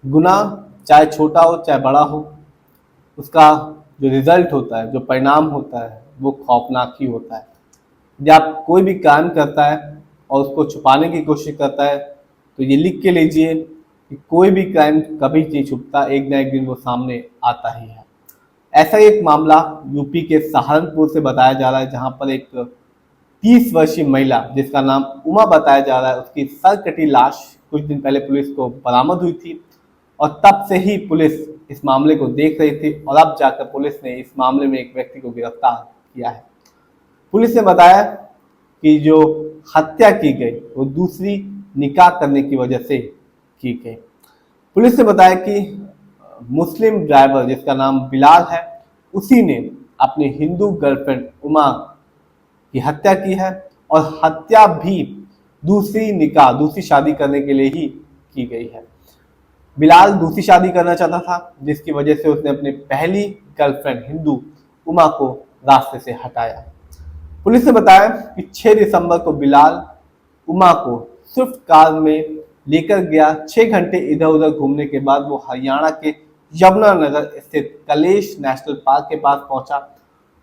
गुनाह चाहे छोटा हो चाहे बड़ा हो, उसका जो रिजल्ट होता है, जो परिणाम होता है, वो खौफनाक ही होता है। जब कोई भी काम करता है और उसको छुपाने की कोशिश करता है, तो ये लिख के लीजिए कि कोई भी क्राइम कभी नहीं छुपता, एक ना एक दिन वो सामने आता ही है। ऐसा ही एक मामला यूपी के सहारनपुर से बताया जा रहा है, जहां पर एक 30 वर्षीय महिला जिसका नाम उमा बताया जा रहा है, उसकी सर कटी लाश कुछ दिन पहले पुलिस को बरामद हुई थी। और तब से ही पुलिस इस मामले को देख रही थी और अब जाकर पुलिस ने इस मामले में एक व्यक्ति को गिरफ्तार किया है। पुलिस ने बताया कि जो हत्या की गई वो दूसरी निकाह करने की वजह से की गई। पुलिस ने बताया कि मुस्लिम ड्राइवर जिसका नाम बिलाल है, उसी ने अपनी हिंदू गर्लफ्रेंड उमा की हत्या की है और हत्या भी दूसरी निकाह, दूसरी शादी करने के लिए ही की गई है। बिलाल दूसरी शादी करना चाहता था, जिसकी वजह से उसने अपनी पहली गर्लफ्रेंड हिंदू उमा को रास्ते से हटाया। पुलिस ने बताया कि 6 दिसंबर को बिलाल उमा को स्विफ्ट कार में लेकर गया। 6 घंटे इधर उधर घूमने के बाद वो हरियाणा के यमुनानगर स्थित कलेश नेशनल पार्क के पास पहुंचा।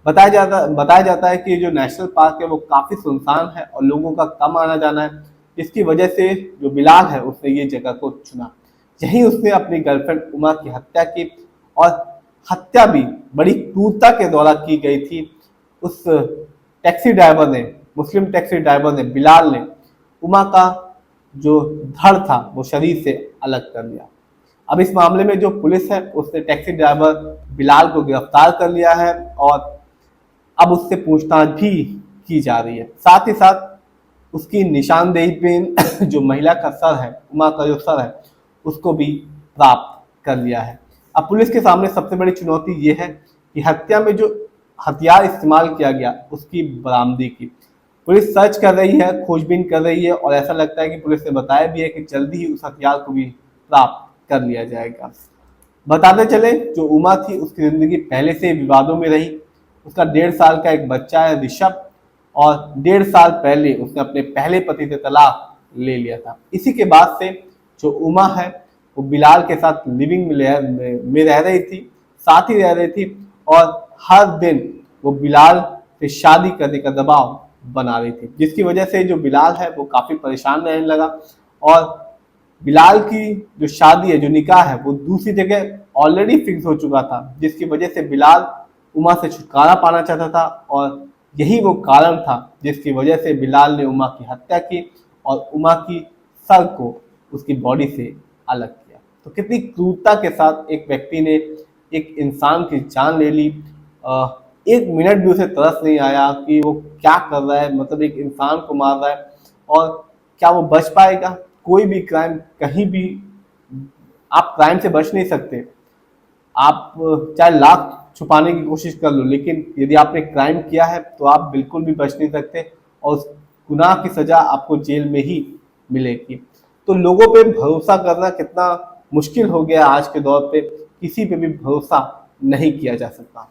बताया जाता है कि जो नेशनल पार्क है वो काफी सुनसान है और लोगों का कम आना जाना है, जिसकी वजह से जो बिलाल है उसने ये जगह को चुना। यहीं उसने अपनी गर्लफ्रेंड उमा की हत्या की और हत्या भी बड़ी क्रूरता के द्वारा की गई थी। उस टैक्सी ड्राइवर ने, मुस्लिम टैक्सी ड्राइवर ने, बिलाल ने उमा का जो धड़ था वो शरीर से अलग कर लिया। अब इस मामले में जो पुलिस है उसने टैक्सी ड्राइवर बिलाल को गिरफ्तार कर लिया है और अब उससे पूछताछ भी की जा रही है। साथ ही साथ उसकी निशानदेही पे जो महिला का सर है, उमा का जो सर है, उसको भी प्राप्त कर लिया है। अब पुलिस के सामने सबसे बड़ी चुनौती ये है कि हत्या में जो हथियार इस्तेमाल किया गया उसकी बरामदी की। पुलिस सर्च कर रही है, खोजबीन कर रही है और ऐसा लगता है कि पुलिस ने बताया भी है कि जल्दी ही उस हथियार को भी प्राप्त कर लिया जाएगा। बताते चले, जो उमा थी उसकी जिंदगी पहले से विवादों में रही। उसका 1.5 साल का एक बच्चा है ऋषभ, और 1.5 साल पहले उसने अपने पहले पति से तलाक ले लिया था। इसी के बाद से जो उमा है वो बिलाल के साथ लिविंग में रह रही थी, साथ ही रह रही थी और हर दिन वो बिलाल से शादी करने का दबाव बना रही थी, जिसकी वजह से जो बिलाल है वो काफी परेशान रहने लगा। और बिलाल की जो शादी है, जो निकाह है, वो दूसरी जगह ऑलरेडी फिक्स हो चुका था, जिसकी वजह से बिलाल उमा से छुटकारा पाना चाहता था और यही वो कारण था जिसकी वजह से बिलाल ने उमा की हत्या की और उमा की सर को उसकी बॉडी से अलग किया। तो कितनी क्रूरता के साथ एक व्यक्ति ने एक इंसान की जान ले ली। 1 मिनट भी उसे तरस नहीं आया कि वो क्या कर रहा है, मतलब एक इंसान को मार रहा है और क्या वो बच पाएगा। कोई भी क्राइम कहीं भी, आप क्राइम से बच नहीं सकते। आप चाहे लाख छुपाने की कोशिश कर लो, लेकिन यदि आपने क्राइम किया है तो आप बिल्कुल भी बच नहीं सकते और उस गुनाह की सजा आपको जेल में ही मिलेगी। तो लोगों पे भरोसा करना कितना मुश्किल हो गया आज के दौर पे, किसी पे भी भरोसा नहीं किया जा सकता।